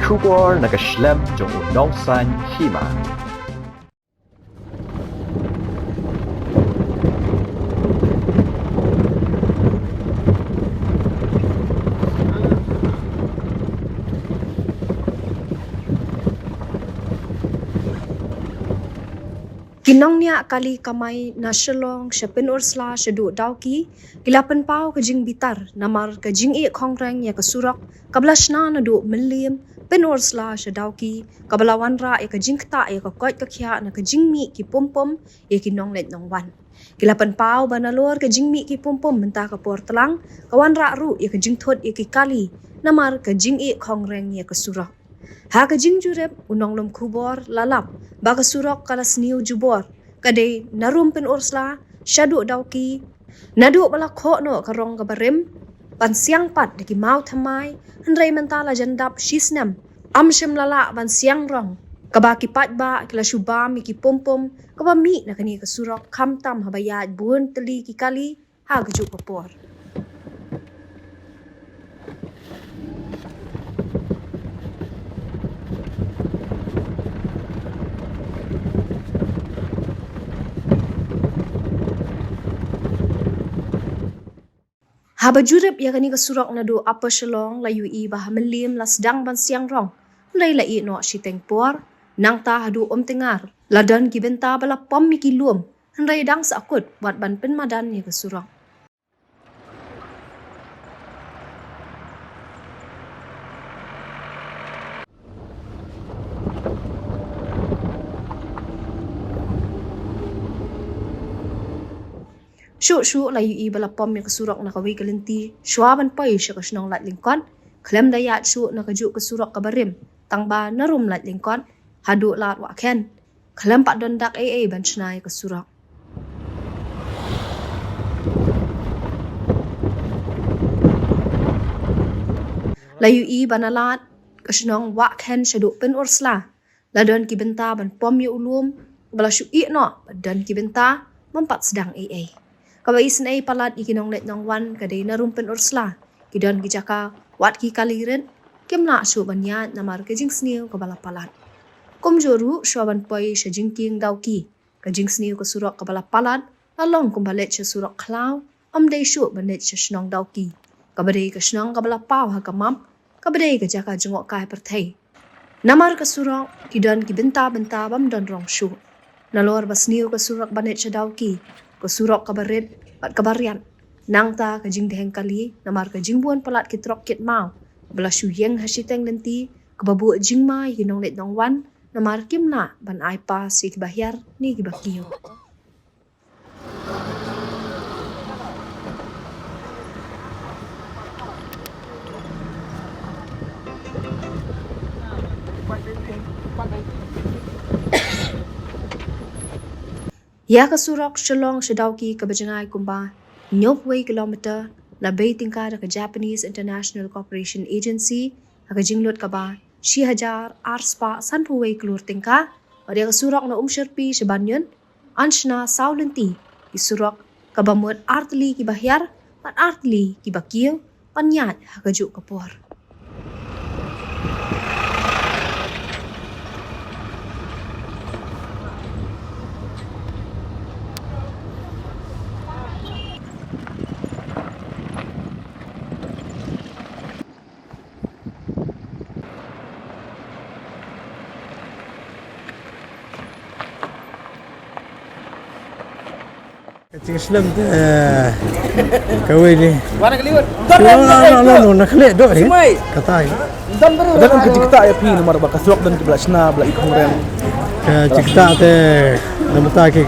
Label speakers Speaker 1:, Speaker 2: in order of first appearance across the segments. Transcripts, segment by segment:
Speaker 1: kubor nakaslem jong unongsan hima.
Speaker 2: Kinongnya kali kamay na shalong siya pinursla siya do dawki gilapan pao kajing bitar namar kajing i kongreng ya kasurak kablas na do melim pinursla siya dawki kabalawan ra ya kajing kta ya kakoit kakya na kajing mi ki pompom ya kinong let nong wan gilapan pao banalor kajing mi ki pompom menta kapor telang kawan ra ru ya kajing thot ya ki kali namar kajing i kongreng ya kasurak ha kajing jurep unong lom kubor lalap baga surok kalas niu jubor kadai narum pen ursla syadu dawki nadu bala kho no karong kabarim pan siang pat deki mau thamai hendrai mentala jandap shisnam amshem lala ban siang rong kabaki pat ba kila shuba mi ki pompom kaba mi na kani kasurok kamtam habayat bun teli ki kali ha gaju popor Haba jurep ya kani kasurok na do apa shalong layu i bah melim lasdang ban siang rong. Lai lai no siteng por nang ta hadu tengar. Ladan ki benta bala pom mi ki luom. Hendai dang sa akut buat ban pen madan ya kasurok. Syuk layu i bala pom yang kesurok na kawi kalenti syuaban pai sya kasnong lat lingkon klem dayat syuk na kaju kesurok kabarim tangba narum lat lingkon hadu lat wa ken klem pak dondak ban snai kesurok layu i banalat kasnong wa ken syadu pen ursla ladon ki benta ban pom yu ulum bala syuk i no dan ki benta mempat sedang Kaba isnay palat ikinong let nong wan kadai na rumpen ursla. Kidon gijaka wat ki kaliren kimna syu banyat namar kajing sniu kabala palat. Kum joru syaban poi sya jingking dawki. Kajing sniu kasurok kabala palat lalong kumbalet sya surok klaw amday syu banet sya shnong dawki. Kabadai ka shnong kabala paw hakamam kabadai gajaka jengok kai perthai. Namar kasurok kidon ki benta bam don rong syu. Nalor basniu kasurok banet sya dawki. Kasurok kabaret pat kabarian nang ta kajing deheng kali namar kajing buan palat kitrok kit mau bala syuyeng hasiteng lenti kababu jing mai ginong let nong wan namar kimna ban ai pa si kibahyar ni kibakiyo Ya kasurok shalong shadawki kabajangay kumba nyopway kilometer labay tingkad ka Japanese International Cooperation Agency akajinglot kaba 6,000 arspa sanpuway klur tingka odi kasurok na umsherpi shabanyon anshna saulenti isurok kabamot artli kibahyar at artli kibakiyo panyat hakaju kapor
Speaker 3: Islam tu kawin ni.
Speaker 4: Mana keliwat?
Speaker 3: No, nak klik dok ni.
Speaker 4: Semai.
Speaker 3: Kata ni.
Speaker 4: Dan baru. Dan ang kajikta ya pi nomor ba kaswak dan kibla sna bla ikong ren.
Speaker 3: Kajikta te namata ke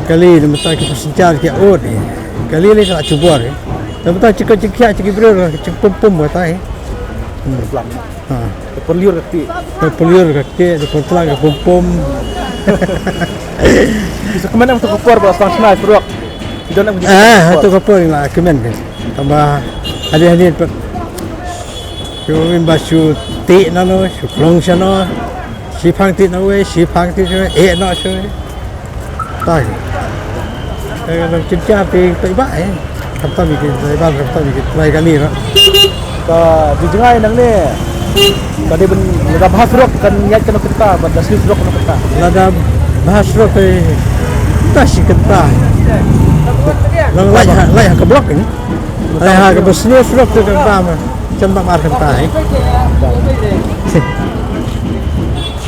Speaker 3: kali namata ke persencar ke od ni. Kali ni tak cubor ni. Namata cikak bro cik pom kata ni.
Speaker 4: Pelan.
Speaker 3: Ha.
Speaker 4: Perliur kati.
Speaker 3: Perliur kaki pelan ke pom.
Speaker 4: Bisa kemana untuk kupor bla stang sna perwak. Tidak nak
Speaker 3: tu kapur lah kemen kan. Tambah ada pat. Yung basu ti na no, long siya no. Sipang ti na we, sipang ti siya, no siya. Tai. Kaya nang cinca ti iba Kapta bikin, iba kapta bikin. Lai kali no.
Speaker 4: Ka jujungay nang ni. Kade ben lada bahas rok kan niat kena peta, pada sini rok kena peta.
Speaker 3: Lada bahas rok tak sih kita. Lang lai ke blok ini. Lai ke besni rok tu kita mah. Cembak mar kita.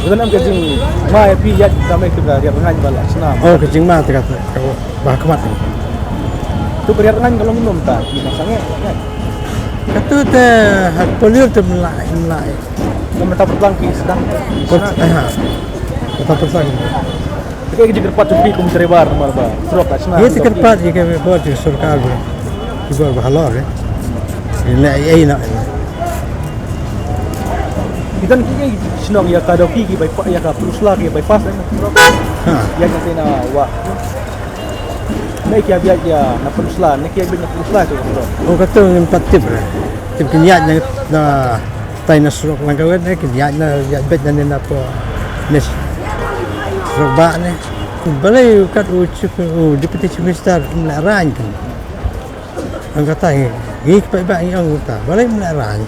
Speaker 4: Dengan am kejing mai pi yat kami kita dia pengan bala senam.
Speaker 3: Oh kejing mah tu kata bah kemat.
Speaker 4: Tu kerja pengan kalau minum tak, masangnya.
Speaker 3: Kata teh hak poliur tu melai.
Speaker 4: Kami tak pertang ki sedang.
Speaker 3: Kata pertang.
Speaker 4: Kita kerja kerpat tu pi kum terebar marba. Rok tak senam.
Speaker 3: Ye terpat je ke buat di surkar ber. Ibu bahalor ya. Ini nak.
Speaker 4: Kita ni senang ya kada ki bypass ya ka pusla ki bypass ni. Ya yang kena wa. Naik ya biar ya na pusla, naik ya biar na pusla tu.
Speaker 3: Oh kata empat tip lah. Tip kenyat yang na tay na surok lang kawin ni kenyat na bet na nina po nes surok ba ni. Balay kat ucap deputy chief minister melarang kan. Ang kata ngik pa ba ang uta. Balay melarang.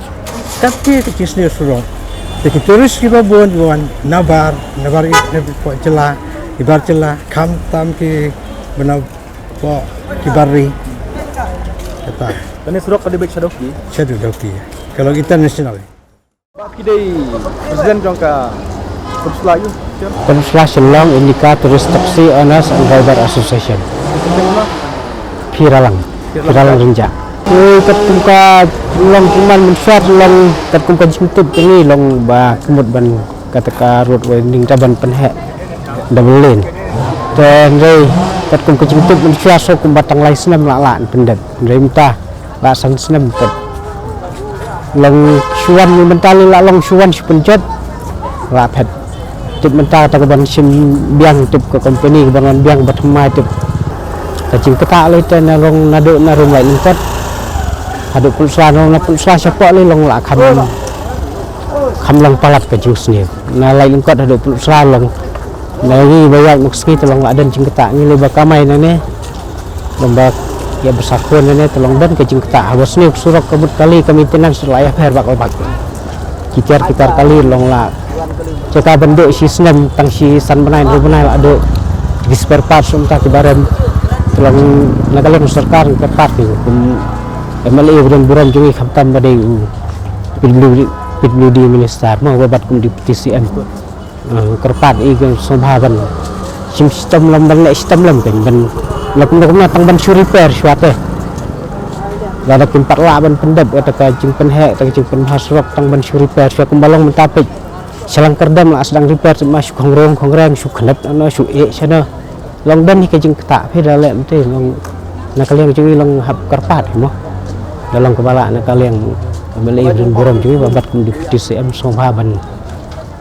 Speaker 3: Tapi kecil seni surok. Jadi turis kita buat nabar po celah, ibar celah, kam tam ki benar po kibari. Kata.
Speaker 4: Kena surok kada bet sadoki.
Speaker 3: Saya doki. Kalau internasional.
Speaker 4: Baki dai presiden jangka pusla yu.
Speaker 5: Pusla Shillong Indica Tourist Taxi Owners and Driver Association. Piralang Rinja. Terkumka long cuman mensuar long terkumka jimtub ini long ba kemud ban kataka road winding taban penhe double lane dan rei terkumka jimtub mensuar so kumbatang lai senam la pendet rei minta la san senam tet long suan mentali la long suan penjat la pet tip menta ta ban sim biang tip ke company bangan biang batmai tip kacing kata lai ten long nado na rum lai lingkot ada pulsa nong na pulsa siapa le long la kham long palat ke jus ni na lai lingkot ada pulsa long na ni bayar mukski tolong la dan cingketa ni le bakamai na ne lomba ya bersakun na ne tolong dan ke cingketa habis ni surak kebut kali kami tenan seraya fair bakal bak kitar kali long la ceka bentuk si senam tang si san benai ada di spare parts untuk kibaran tolong nagalan sarkar ke part ni MLA buram jungi khamtam badai PWD minister mau babat kum di PTCN kerpat ikan sobaban sistem lamban le sistem lam kan ban lakum na tang ban suri repair suate lada kum parla ban pendap kata ka jing penhe ta jing pen hasrok tang ban suri repair sia kumbalong mentapik selang kerdam la sedang repair masuk kongreng su khanap ana su sana long dan ni ka jing kata pheda le mte long na kalian jungi long hab kerpat mo dalam kepala anak kalian beli dan buram juga babat di TCM sobaban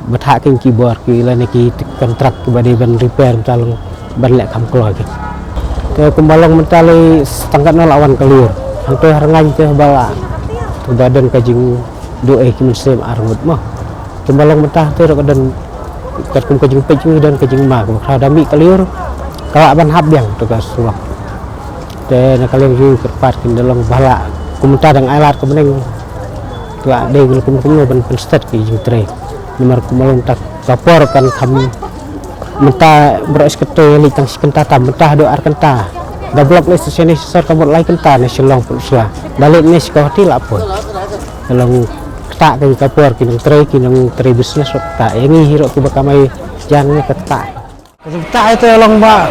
Speaker 5: berhakin keyboard kila neki kontrak kepada ban repair calon ban lek kam keluarga ke kumbalong mentali setangkat lawan kelir sampai harangan ke bala tu badan kajing doe kimisem armut mah kumbalong mentah tu dan kum kajing peju dan kajing mak dami kelir kalau ban habyang tugas sulak dan kalian juga kerpat dalam bala komentar yang alat kemudian tua deh kum ban start ke jing tre nomor kumalong tak lapor kan kami minta beres ketua li tang sikenta tam mentah do arkenta dablok le sesene sesar kamot lai kenta ne Shillong pusla balik ne sekolah lapor kalau tak ke kapor kinang tre bisnes tak ini hiro ku bakamai jangan ketak ketak itu long ba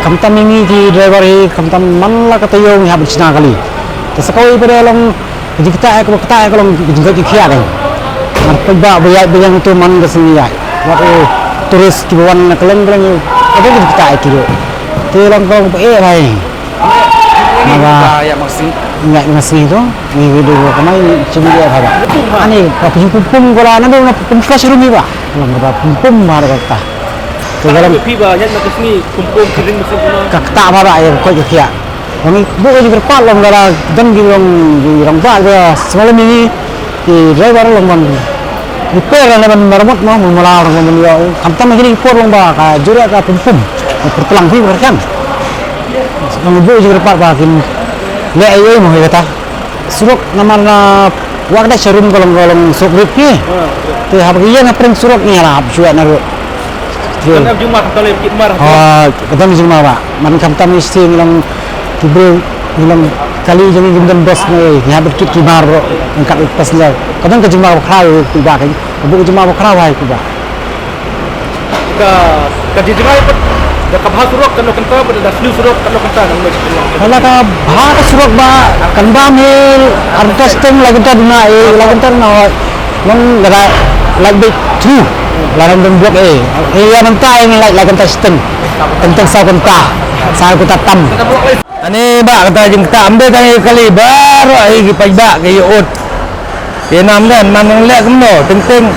Speaker 5: kamtam ini di driver kamtam man la katayong habis na kali tersekoi pada long kita long juga dikiat ni martabak bayang tu man kesini ya waktu turis kibuan keleng ada kita kiro tu long kong lai maka ya masih tu ni video kemai cuma dia apa ani pum gola nanti pum flash rumi ba long pum mar kata tu dalam
Speaker 4: Piba yang nak kesini kumpul kering mesin
Speaker 5: kakta bara ya kau kia kami bukan juga palong gara dan girong pak dia semalam ini di driver long repair dan meramut mau memelar dia kamtam lagi impor long ba ka jura ka pum pertelang fi berkan kami bukan juga pak bakin le ayo mau kata suruk nama Wak dah serum golong-golong sukrip ni. Tu habis yang apring surat ni lah suat naru.
Speaker 4: Kan Jumat kalau ikut marah.
Speaker 5: Kita ni cuma Pak. Man kamtam isti ngilang tiba ngilang kali jangan gimdan bos ni. Ya berkit kibar angkat lepas lah. Kadang ke cuma kau tiba kan. Bukan cuma kau hai tiba.
Speaker 4: Ka jijimai pun dah kabah surat kan kenta pada asli surat kan kenta nang macam.
Speaker 5: Kalau ka bahar surat ba kan ba mil artesting lagi tak dina lagi tak na long lagi tu larang membuat yang mentah yang lagi testing tentang saya kata tam.
Speaker 3: Ani ba kata jeng kita ambil kali baru ai pajak ke yut. Tenam kan manang lek kemno teng-teng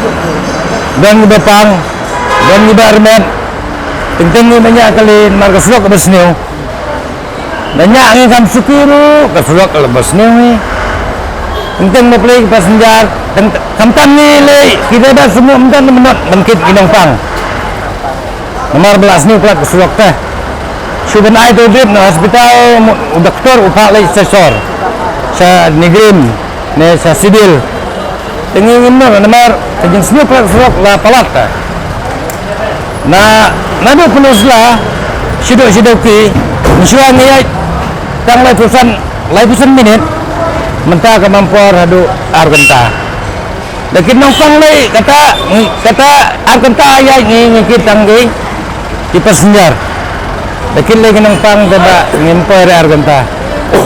Speaker 3: dan bepang dan barmen teng-teng ni banyak kali marga slok ke besneu. Banyak ni kan sukuru ke slok ke besneu ni. Teng-teng mo play passenger kamtan ni le kita dah semua mentan menot bangkit kinong pang. Nomor 11 ni plat ke slok teh. Suban ai tu drip na hospital doktor upak lagi sesor sa negrim ne sa sibil tengin no nomor kajeng semua plat la palat na nado penusla sido ki musuhan ni tang lai pusan minit mentah kemampor hadu argenta dakin nongpang lai kata argenta ayai ni kitang gi di passenger dakin lagi nang pang taba ngempor argenta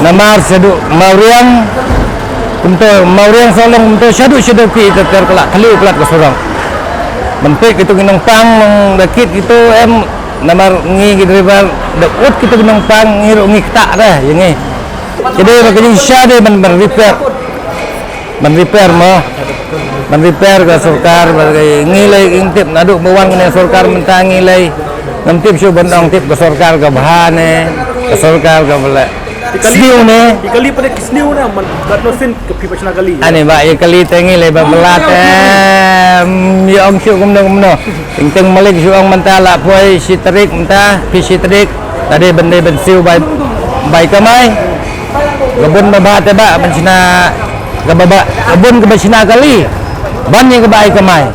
Speaker 3: namar sedu mauriang solong untuk sedu ki terkelak kali plat ke sorong mentik itu ginong pang dakit itu em namar ngi driver dekut kita ginong pang ngiru ngi tak dah yang jadi makanya syade man repair ke sorkar ngilai intip naduk bawang ne sorkar mentang ngilai ngintip syu bendong tip ke sorkar ke bahane ke sorkar ke bela sniu ne
Speaker 4: Kali pada kisniu na man gatnosin ke pipasna kali.
Speaker 3: ane ba ye kali tengi le ba belat ya ong syu kumno ting malik syu ong mentala poi sitrik mentah pisitrik tadi bende bensiu bai kamai gabun baba teba bencina gababa gabun ke bencina kali ban ye ke bai kamai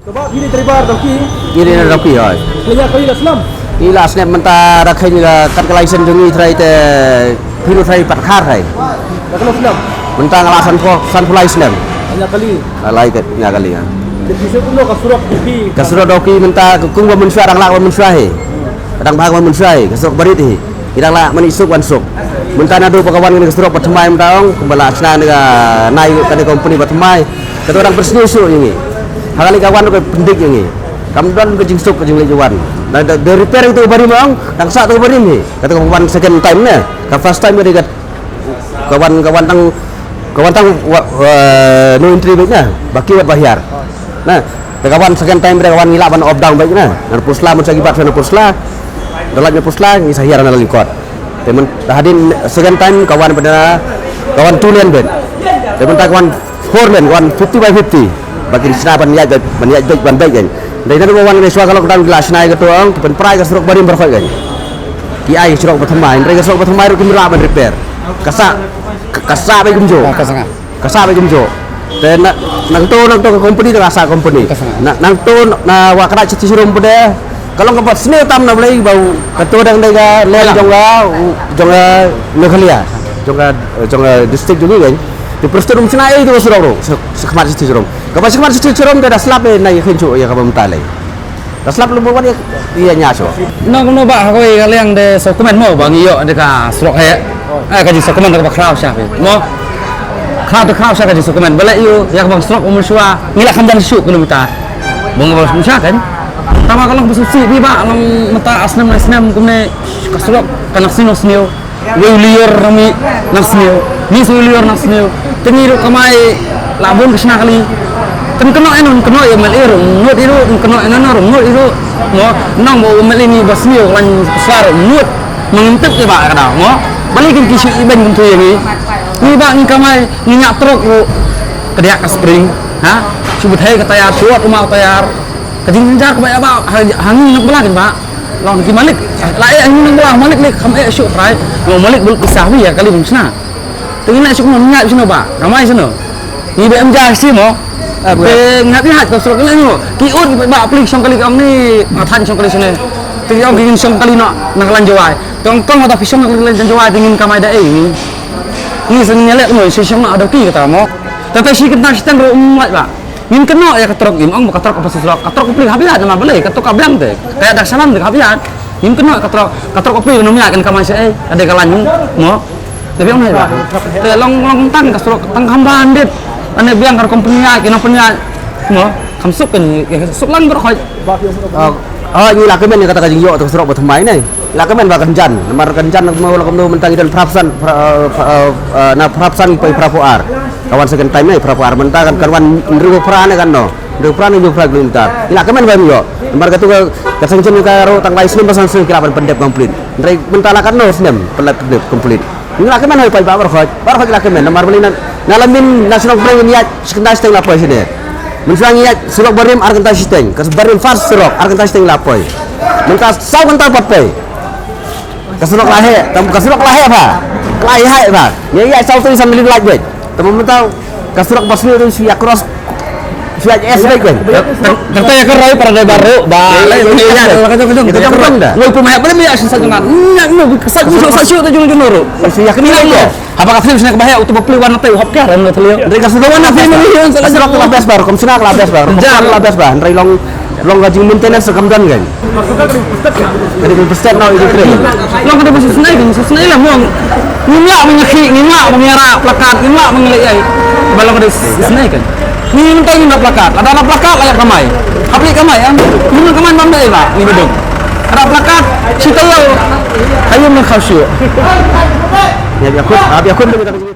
Speaker 4: Sebab ini terlibat doki.
Speaker 5: Ini nak rapi oi.
Speaker 4: Banyak kali dah selam.
Speaker 5: Ila snap mentah rakhai ni kat license jungi trai te piru trai pat khar hai.
Speaker 4: Dah kena selam.
Speaker 5: Mentah ngalasan san license.
Speaker 4: Banyak kali.
Speaker 5: Lai kat nya kali ya.
Speaker 4: Jadi saya pun nak surat doki.
Speaker 5: Kasuro doki mentah kung wa mun syarang lak wa mun syahi. Kadang bahag wa mun syahi kasuk barit hi. Idang lak mani suk wan suk. Mentah nadu pakawan ni kasuro patmai mentang kembala asna ni nai kan company patmai. Kata orang persniusu ini. Hakali kawan ko pendik ini. Kamdan ke jingsuk ke jingli juan. Dan the repair itu bari mang, dang sak tu bari ni. Kata kawan second time ni. Ka first time dia kat kawan tang no entry baiknya. Baki buat bayar. Nah, kawan second time dia kawan ngilak ban off down baiknya. Dan pusla mun sagibat sana pusla. Dalamnya pusla ni sahiran dalam likot. Temen hadin second time kawan pada kawan 2 lane ben. Temen kawan 4 lane kawan 50 by 50. Bagi sina ban ya ban baik kan. Dari tadi bawan ni kalau kita gelas naik ke tuang, kita perai ke serok bari berfak kan. Ki ai serok pertama, mereka serok pertama itu kimra ban repair. Kasa baik kumjo. Kasa baik kumjo. Dan nang to ke company ke rasa company. Nang to na wa kena citi surum pada kalau ngebuat sini tam na boleh bau ketua dang dega len jongga Meghalaya. Jongga district juga kan. Di perstudum sina itu sudah bro. Sekemat citi surum. Kapag sekemat citi surum dah slap na ikincu ya kapag mentalay. Dah slap lu buat dia nyaso.
Speaker 6: No ba ako kaliang de dokumen mo bang iyo de ka slok he. Kaji dokumen ka bakraw siya. Mo Kau siya kaji dokumen. Bala iyo ya bang slok umur siya ngila kamdan syuk kuno mita. Bang bang siya kan. Tama ka lang basusi di ba lang mata asnam kumne kaslok kanak sino. Liur kami nasneo. Ni liur nasneo. Tengiru kamay labon kesna kali. Kena ya melir ngut itu kena ngut itu mo nang mau melini basneo lan besar ngut mengintip ya Pak kada mo balikin kisu iban kuntu ini ni Pak ni kamay minyak truk kediak ka spring ha subut hai katayar suat rumah tayar kajing jar ka ba hangin nak belakin Pak long ki malik lai angin nak belah malik lek kamay syuk trai mau malik bul kisah ya kali bisna tengina syuk mo minyak sino Pak kamay sino Ni BM sih mo. Pe ngati kau suruh kalian mo. Kiun ba aplik song kali kang ni mathan song kali sini. Ti ông gin song kali nak lan jawai. Tong atau pisong nak lan jawai dingin kamai da ini. Ni sen nyelek mo si song nak ada ki kata mo. Tapi si kena si tang umat ba. Min kena ya katrok im ong katrok apa sesuatu katrok kupli habiat nama boleh katrok kablang teh. Kayak dak salam teh habiat. Min kena katrok kupli no miak kan kamai se ada kalan mo. Tapi ông này ba. Te long tang katrok tang hamban dit. Ane biang kar company kino punya mo. Kamsuk kan suk lang bro khoi.
Speaker 7: Như là cái bên người ta cái dụ từ sọc vào thùng máy này là cái bên vào cần chân mà cần chân mau là công đô mình tăng dan prapsan na prapsan pai prapoar kawan second time này prapoar mình ta kan kawan ribu pra này kan no ribu pra ni ribu pra kilometer là cái bên vào yo nomor katu ka sanction ka ro tang lai slim pasan sing kelapan pendep komplit ndai mentala kan no snem pelat pendep komplit ni là cái bên hơi pai ba khoi là cái bên nomor beli ngalamin national brand ya sekendah seteng la pai sini mensuangi ya surok barim argenta sisteng kas barim fast surok argenta sisteng lapoi menta sau kenta patpai kasurok lahe tam kasurok lahe apa lahe hai apa ya sau tu sambil like baik tam menta kasurok basmi tu sia cross sia es baik kan
Speaker 6: Kata ya kerai pada baru ba.
Speaker 7: Kita pun dah
Speaker 6: Ngoi pemain apa ni asin sajungan. Nyak no kesat musuh sasyu tu jung noro.
Speaker 7: sia kini
Speaker 6: Ni
Speaker 7: lah
Speaker 6: apa ka film sini ke bahaya untuk beli warna teh hop kah ram teliu.
Speaker 7: dari kasurok warna film ni kasurok labes bar kom senak labes bar labes bar dari long gaji maintenance sekamdan kan dari persen now itu keren
Speaker 6: Long kada susnai lah mo. Ngimla mengaki ngimla mengira plakat ngimla mengilik ai. Balong kada susnai kan. Ni minta ngimla plakat. Ada plakat layak kamai. Aplik kamai am. Mun kamai mamdai lah ni bedong. Ada plakat si tayo. Ayo mengkhasyu.
Speaker 7: ya biar aku